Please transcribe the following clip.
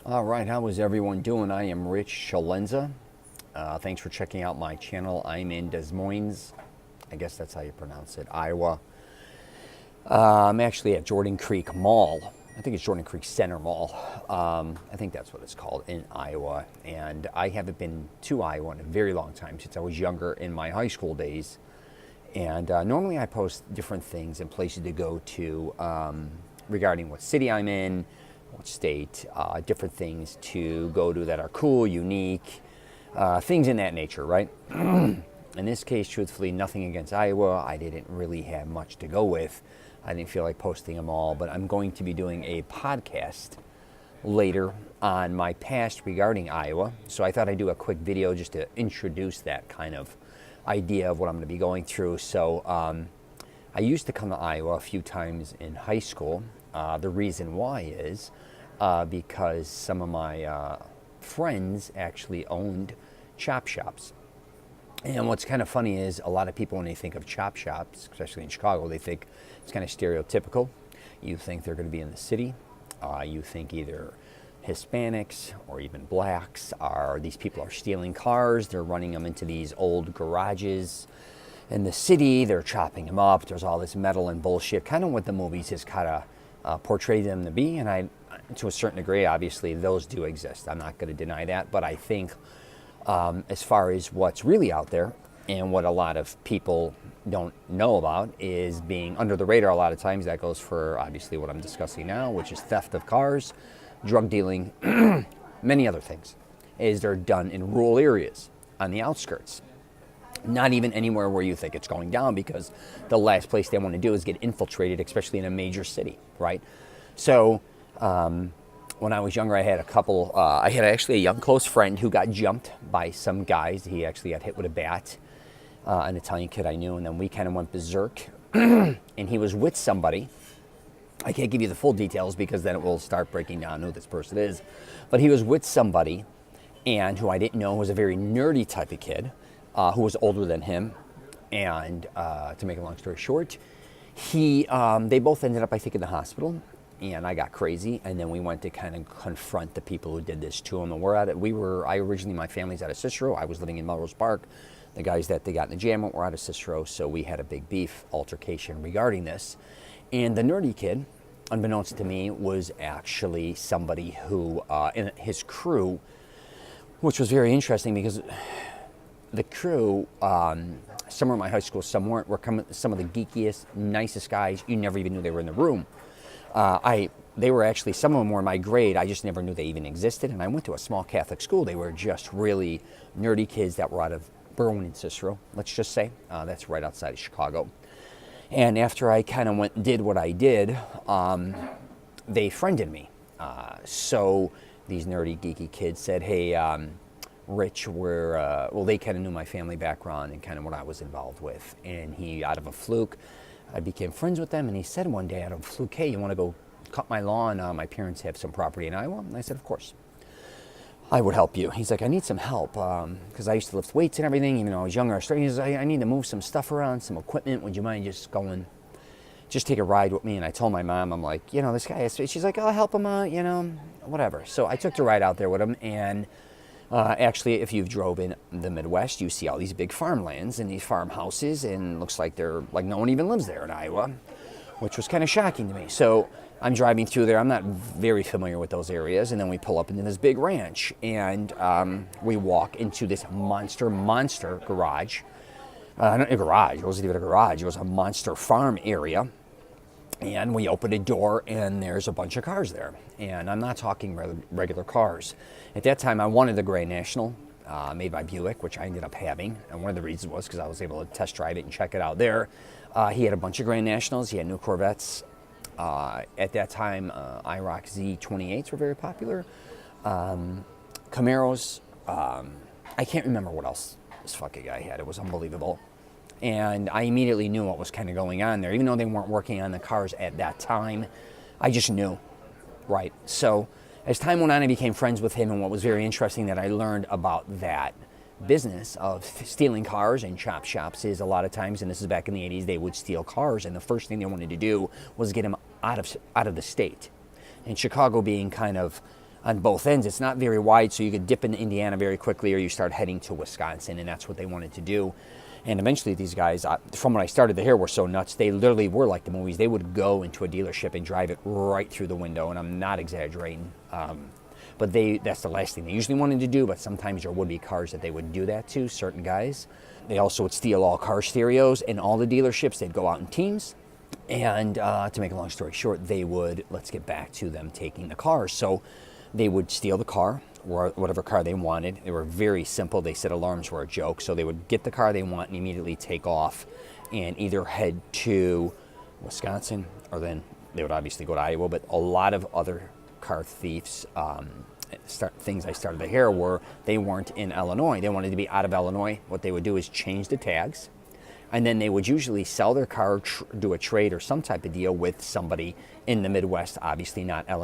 All right, how is everyone doing? I am Rich CELENZA. Thanks for checking out my channel. I'm in Des Moines, I guess that's how you pronounce it, Iowa. I'm actually at Jordan Creek Mall. I think it's Jordan Creek Center Mall. I think that's what it's called in Iowa. And I haven't been to Iowa in a very long time, since I was younger in my high school days. And normally I post different things and places to go to regarding what city I'm in, what state, different things to go to that are cool, unique, things in that nature, right? In this case, truthfully, nothing against Iowa. I didn't really have much to go with. I didn't feel like posting them all, but I'm going to be doing a podcast later on my past regarding Iowa. So I thought I'd do a quick video just to introduce that kind of idea of what I'm going to be going through. So I used to come to Iowa a few times in high school. The reason why is because some of my friends actually owned chop shops. And what's kind of funny is a lot of people, when they think of chop shops, especially in Chicago, they think it's kind of stereotypical. You think they're going to be in the city. You think either Hispanics or even blacks these people are stealing cars. They're running them into these old garages in the city. They're chopping them up. There's all this metal and bullshit, kind of what the movies has kind of portrayed them to be. And to a certain degree, obviously, those do exist. I'm not going to deny that. But I think as far as what's really out there and what a lot of people don't know about is being under the radar a lot of times. That goes for, obviously, what I'm discussing now, which is theft of cars, drug dealing, many other things, is they're done in rural areas on the outskirts. Not even anywhere where you think it's going down, because the last place they want to do is get infiltrated, especially in a major city, right? So when I was younger, I had I had actually a young close friend who got jumped by some guys. He actually got hit with a bat, an Italian kid I knew, and then we kind of went berserk. And he was with somebody. I can't give you the full details because then it will start breaking down who this person is. But he was with somebody, and who I didn't know was a very nerdy type of kid, who was older than him. And to make a long story short, they both ended up, I think, in the hospital. And I got crazy, and then we went to kind of confront the people who did this to him. And my family's out of Cicero. I was living in Melrose Park. The guys that they got in the jam were out of Cicero, so we had a big beef altercation regarding this. And the nerdy kid, unbeknownst to me, was actually somebody who, in his crew, which was very interesting because the crew, some were in my high school, some weren't, were some of the geekiest, nicest guys. You never even knew they were in the room. They were actually, some of them were in my grade. I just never knew they even existed. And I went to a small Catholic school. They were just really nerdy kids that were out of Berwyn and Cicero, let's just say. That's right outside of Chicago. And after I kind of did what I did, they friended me. So these nerdy, geeky kids said, hey, Rich, they kind of knew my family background and kind of what I was involved with. And out of a fluke, I became friends with them, and he said one day out of a fluke, hey, you want to go cut my lawn? My parents have some property in Iowa. And I said, of course, I would help you. He's like, I need some help, because I used to lift weights and everything, even though I was younger. He says, I need to move some stuff around, some equipment. Would you mind just take a ride with me? And I told my mom, I'm like, this guy, she's like, I'll help him out, whatever. So I took the ride out there with him, and actually, if you've drove in the Midwest, you see all these big farmlands and these farmhouses, and it looks like no one even lives there in Iowa, which was kind of shocking to me. So I'm driving through there. I'm not very familiar with those areas, and then we pull up into this big ranch, and we walk into this monster garage. Not a garage. It wasn't even a garage. It was a monster farm area. And we open a door, and there's a bunch of cars there. And I'm not talking regular cars. At that time, I wanted the Grand National, made by Buick, which I ended up having. And one of the reasons was because I was able to test drive it and check it out there. He had a bunch of Grand Nationals. He had new Corvettes. At that time, IROC Z28s were very popular. Camaros. I can't remember what else this fucking guy had. It was unbelievable. And I immediately knew what was kind of going on there. Even though they weren't working on the cars at that time, I just knew, right? So as time went on, I became friends with him, and what was very interesting that I learned about that business of stealing cars and chop shops is a lot of times, and this is back in the 80s, they would steal cars, and the first thing they wanted to do was get them out of the state. And Chicago being kind of on both ends. It's not very wide, so you could dip into Indiana very quickly, or you start heading to Wisconsin, and that's what they wanted to do. And eventually these guys, from when I started the hair, were so nuts. They literally were like the movies. They would go into a dealership and drive it right through the window, and I'm not exaggerating. But that's the last thing they usually wanted to do, but sometimes there would be cars that they would do that to, certain guys. They also would steal all car stereos in all the dealerships. They'd go out in teams. And to make a long story short, they would, let's get back to them taking the cars. So they would steal the car, or whatever car they wanted. They were very simple. They said alarms were a joke. So they would get the car they want and immediately take off and either head to Wisconsin, or then they would obviously go to Iowa. But a lot of other car thieves, things I started to hear were they weren't in Illinois. They wanted to be out of Illinois. What they would do is change the tags, and then they would usually sell their car, do a trade or some type of deal with somebody in the Midwest, obviously not Illinois.